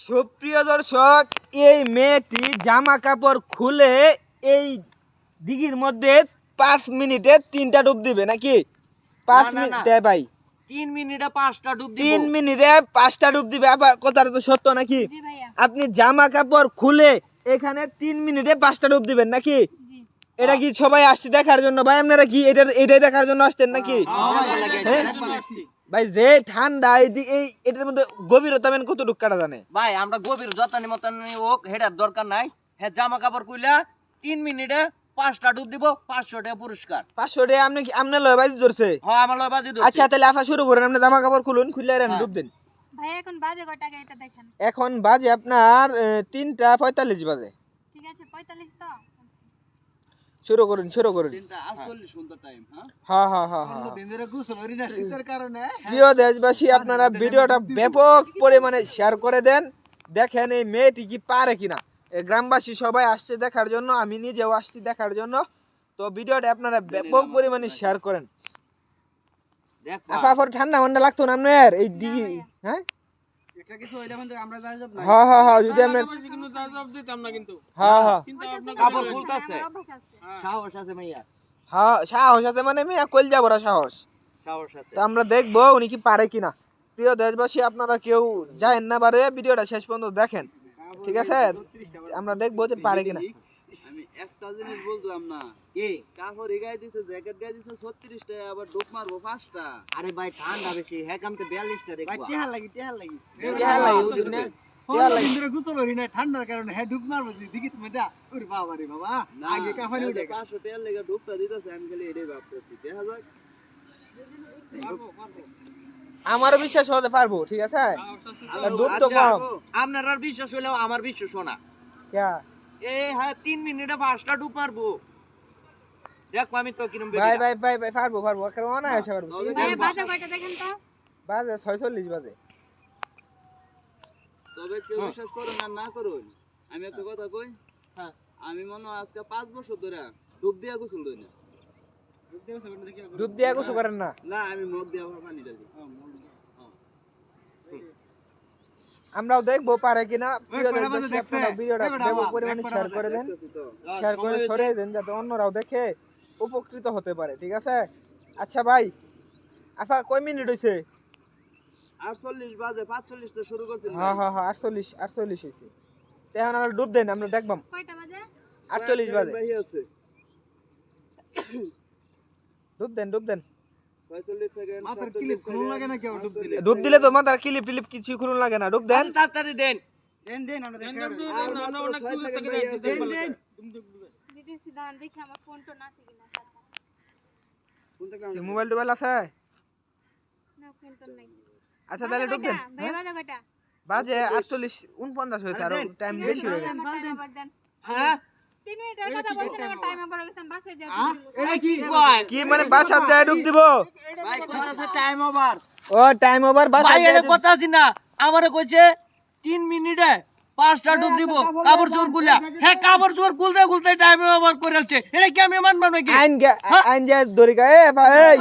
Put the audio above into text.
সুপ্রিয় দর্শক, এই মেয়েটি জামা কাপড় খুলে এই দিঘির মধ্যে 5 মিনিটে 3টা ডুব দিবে নাকি? 5 মিনিটে ভাই 3 মিনিটে 5টা ডুব দিব। 3 মিনিটে 5টা ডুব দিবে। আবার কথাটা তো সত্য নাকি? আপনি জামা কাপড় খুলে এখানে 3 মিনিটে 5টা ডুব দিবেন নাকি? এটা কি সবাই আসছে দেখার জন্য ভাই? আপনারা কি এটাই দেখার জন্য আসছেন নাকি? ভাই যে ঠান্ডা এটার মধ্যে গভীরতা মেন কতটুকু কাটা জানে ভাই? আমরা গভীর যতনি মতনি হোক হেডার দরকার নাই। হ্যাঁ, জামা কাপড় কইলা 3 মিনিটে 5টা ডুব দিব, 500 টাকা পুরস্কার। 500 টাকা আপনি কি আপনার লয় বাজি ধরছে? হ্যাঁ, আমার লয় বাজি ধরছে। আচ্ছা তাহলে আফা শুরু করেন, আপনি জামা কাপড় খুলুন, খুলে আর ডুব দেন। ভাই এখন বাজে কয় টাকা এটা দেখেন? এখন বাজে আপনার 3টা 45 বাজে। ঠিক আছে 45 তো শুরু করুন 3:48 সুন্দর টাইম। হ্যাঁ প্রিয় দেশবাসী, আপনারা ভিডিওটা ব্যাপক পরিমাণে শেয়ার করে দেন। দেখেন এই মেয়েটি কি পারে কিনা। এই গ্রামবাসী সবাই আসছে দেখার জন্য, আমি নিজেও আসছি দেখার জন্য। তো ভিডিওটা আপনারা ব্যাপক পরিমাণে শেয়ার করেন। দেখ আফাফর ঠান্ডা মান্ডা লাগতো না আপনার এই দিকে? হ্যাঁ এটা কিছু হইলে মানে আমরা যাই যাব না। হ্যাঁ যদি আমরা কিন্তু জবাব দিতাম না কিন্তু। হ্যাঁ চিন্তা ভাবনা কাপড় খুলতাছে। অভ্যাস আছে। সাহস আছে মাইয়া, সাহস আছে মানে মেয়ে কইল যাবো সাহস। সাহস আছে। তো আমরা দেখবো উনি কি পারে কিনা। প্রিয় দেশবাসী, আপনারা কেউ যায়েন না বারে, ভিডিওটা শেষ পর্যন্ত দেখেন, ঠিক আছে? আমরা দেখবো যে পারে কিনা। আমি একটা জিনিস বললাম না, কি? কাপড় গায়ে দিছে, জ্যাকেট গায়ে দিছে 36 টাকা, আবার ডুব মারবো 5টা। আরে ভাই ঠান্ডা বেশি, হ্যাঁ কামতে 42টা ভাই দেখবা। টিহা লাগি টিহা লাগি লাগি। ধরে গুছল হরি না, ঠান্ডার কারণে হ্যাঁ ডুব মারবো দিকে তুমি দা। ওরে বাবা রে বাবা, আগে কাফানি উঠে 500 টাকা লাগা ডুবটা দিতেছে। আমি খালি এটাই ভাবতেছি, দেখা যাক। আমারও বিশ্বাস হতে পারবো, ঠিক আছে? আর ডুব তো আচ্ছা, কম। আপনার আর বিশ্বাস হইলেও আমার বিশ্বাস শোনা। ক্যা হ্যাঁ 3 মিনিটে 5টা ডুব মারবো। দেখো আমি তো কিরম ভাই পারবো কেন না এসে পারবো। ভাই বাজে কয়টা দেখেন তো? বাজে 46 বাজে। তবে কেউ বিশ্বাস করুন আর না করুন, আমি একটা কথা কই। হ্যাঁ, আমি মনে হয় আজকে 5 বছর ধরে ডুব দিয়া গোসল দিই না। ডুব দিয়া কিছু করেন না? না, আমি মুখ দিয়ে আবার পানি ঢালি। আমরাও দেখবো পারে কিনা। প্রিয় দেশবাসী, আপনারা ভিডিওটা ব্যাপক পরিমাণে শেয়ার করে দেন, শেয়ার করে ছড়িয়ে দেন যাতে অন্যরাও দেখে উপকৃত হতে পারে, ঠিক আছে? আচ্ছা ভাই, আচ্ছা কয় মিনিট হইছে? 48 বাজে, 45 তে শুরু করছি। হ্যাঁ 48 হইছে। তো এখন আমরা ডুব দেন, আমরা দেখবাম। কয়টা বাজে? 48 বাজে। ভাই আছে ডুব দেন 46 সেকেন্ড। মাথার ক্লিপ খুলন লাগে না কেউ ডুব দিলে? ডুব দিলে তো মাথার ক্লিপ কিছু খুলুন লাগে না। ডুব দেন তাড়াতাড়ি দেন। দেন আমরা দেখি। আর মাত্র 6 সেকেন্ড ভাই আছে। দিতেছি দাঁড়ান দেখি আমার ফোন তো আছে কিনা। কি মোবাইল টোবাইল আছে? না ফোন তো নাই। আচ্ছা তাহলে ডুব দেন। ভাই বাজে কয়টা? বাজে 48 49 হয়েছে, আর টাইম বেশি হয়ে গেছে। হ্যাঁ 3 মিনিটের কথা বলছেন, আমার টাইম ওভার হয়ে গেছে, আমি বাসায় যাব। এটা কি কয়? কি মানে বাসার যায় ডুব দিব? ভাই কথা আছে টাইম ওভার। ও টাইম ওভার বাসার ভাই যায় এটা কথা আছে না, আমারে কইছে 3 মিনিটে 5টা ডুব দিব কাপড় চোর খুলে। হ্যাঁ কাপড় চোর খুলতে টাইম ওভার করেছে। এটা কি আমি মানব নাকি? আইন যায় দরিকা এ ভাই।